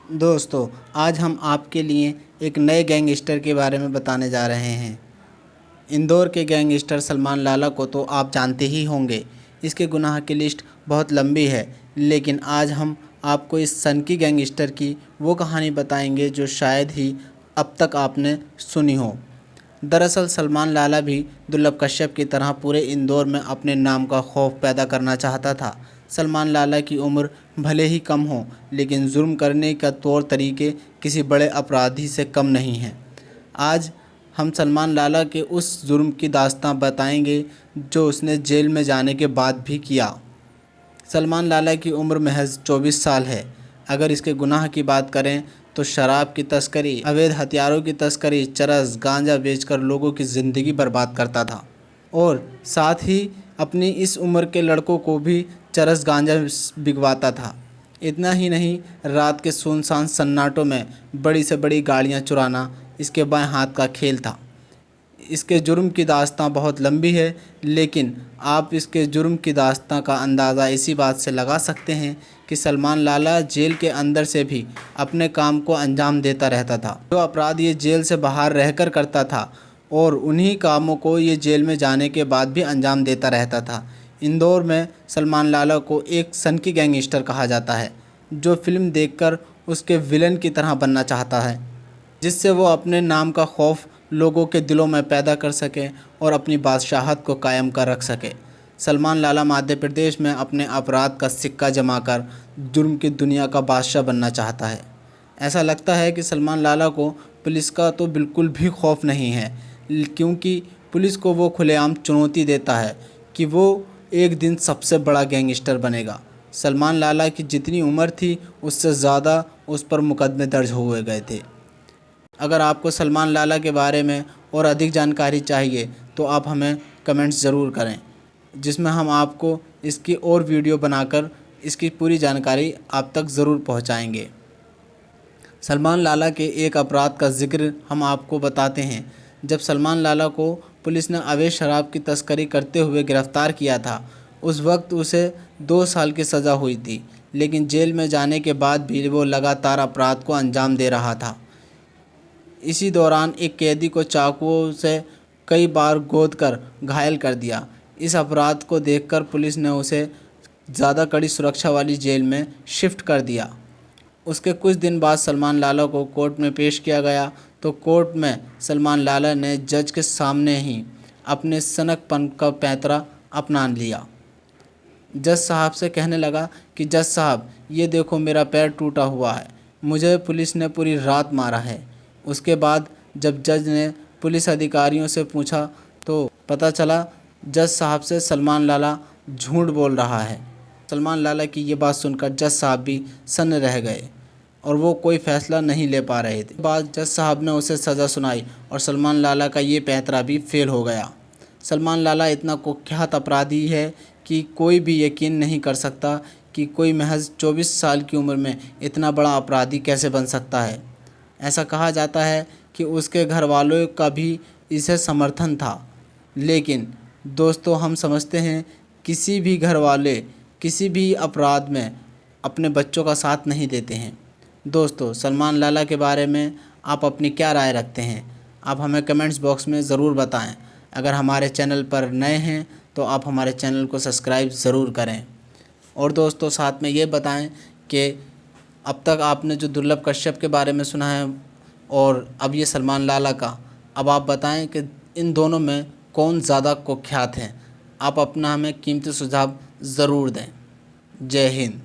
दोस्तों, आज हम आपके लिए एक नए गैंगस्टर के बारे में बताने जा रहे हैं। इंदौर के गैंगस्टर सलमान लाला को तो आप जानते ही होंगे। इसके गुनाह की लिस्ट बहुत लंबी है, लेकिन आज हम आपको इस सनकी गैंगस्टर की वो कहानी बताएंगे जो शायद ही अब तक आपने सुनी हो। दरअसल सलमान लाला भी दुर्लभ कश्यप की तरह पूरे इंदौर में अपने नाम का खौफ पैदा करना चाहता था। सलमान लाला की उम्र भले ही कम हो, लेकिन जुर्म करने का तौर तरीके किसी बड़े अपराधी से कम नहीं हैं। आज हम सलमान लाला के उस जुर्म की दास्तां बताएंगे जो उसने जेल में जाने के बाद भी किया। सलमान लाला की उम्र महज 24 साल है। अगर इसके गुनाह की बात करें तो शराब की तस्करी, अवैध हथियारों की तस्करी, चरस, गांजा बेचकर लोगों की ज़िंदगी बर्बाद करता था और साथ ही अपनी इस उम्र के लड़कों को भी चरस गांजा बिकवाता था। इतना ही नहीं, रात के सुनसान सन्नाटों में बड़ी से बड़ी गाड़ियां चुराना इसके बाएं हाथ का खेल था। इसके जुर्म की दास्तां बहुत लंबी है, लेकिन आप इसके जुर्म की दास्तां का अंदाज़ा इसी बात से लगा सकते हैं कि सलमान लाला जेल के अंदर से भी अपने काम को अंजाम देता रहता था। जो अपराध ये जेल से बाहर रहकर करता था और उन्हीं कामों को ये जेल में जाने के बाद भी अंजाम देता रहता था। इंदौर में सलमान लाला को एक सनकी गैंगस्टर कहा जाता है, जो फिल्म देखकर उसके विलन की तरह बनना चाहता है, जिससे वो अपने नाम का खौफ लोगों के दिलों में पैदा कर सके और अपनी बादशाहत को कायम कर रख सके। सलमान लाला मध्य प्रदेश में अपने अपराध का सिक्का जमाकर जुर्म की दुनिया का बादशाह बनना चाहता है। ऐसा लगता है कि सलमान लाला को पुलिस का तो बिल्कुल भी खौफ नहीं है, क्योंकि पुलिस को वो खुलेआम चुनौती देता है कि वो एक दिन सबसे बड़ा गैंगस्टर बनेगा। सलमान लाला की जितनी उम्र थी उससे ज़्यादा उस पर मुकदमे दर्ज हुए गए थे। अगर आपको सलमान लाला के बारे में और अधिक जानकारी चाहिए तो आप हमें कमेंट्स ज़रूर करें, जिसमें हम आपको इसकी और वीडियो बनाकर इसकी पूरी जानकारी आप तक ज़रूर पहुंचाएंगे। सलमान लाला के एक अपराध का जिक्र हम आपको बताते हैं। जब सलमान लाला को पुलिस ने अवैध शराब की तस्करी करते हुए गिरफ़्तार किया था, उस वक्त उसे 2 साल की सज़ा हुई थी, लेकिन जेल में जाने के बाद भी वो लगातार अपराध को अंजाम दे रहा था। इसी दौरान एक कैदी को चाकुओं से कई बार गोद कर घायल कर दिया। इस अपराध को देखकर पुलिस ने उसे ज़्यादा कड़ी सुरक्षा वाली जेल में शिफ्ट कर दिया। उसके कुछ दिन बाद सलमान लाला को कोर्ट में पेश किया गया, तो कोर्ट में सलमान लाला ने जज के सामने ही अपने सनकपन का पैंतरा अपना लिया। जज साहब से कहने लगा कि जज साहब, ये देखो मेरा पैर टूटा हुआ है, मुझे पुलिस ने पूरी रात मारा है। उसके बाद जब जज ने पुलिस अधिकारियों से पूछा तो पता चला जज साहब से सलमान लाला झूठ बोल रहा है। सलमान लाला की ये बात सुनकर जज साहब भी सन्न रह गए और वो कोई फ़ैसला नहीं ले पा रहे थे। बाद जज साहब ने उसे सज़ा सुनाई और सलमान लाला का ये पैंतरा भी फेल हो गया। सलमान लाला इतना कुख्यात अपराधी है कि कोई भी यकीन नहीं कर सकता कि कोई महज 24 साल की उम्र में इतना बड़ा अपराधी कैसे बन सकता है। ऐसा कहा जाता है कि उसके घर वालों का भी इसे समर्थन था, लेकिन दोस्तों हम समझते हैं किसी भी घर वाले किसी भी अपराध में अपने बच्चों का साथ नहीं देते हैं। दोस्तों, सलमान लाला के बारे में आप अपनी क्या राय रखते हैं? आप हमें कमेंट्स बॉक्स में ज़रूर बताएं। अगर हमारे चैनल पर नए हैं तो आप हमारे चैनल को सब्सक्राइब ज़रूर करें। और दोस्तों साथ में ये बताएं कि अब तक आपने जो दुर्लभ कश्यप के बारे में सुना है और अब ये सलमान लाला का, अब आप बताएं कि इन दोनों में कौन ज़्यादा कुख्यात हैं। आप अपना हमें कीमती सुझाव ज़रूर दें। जय हिंद।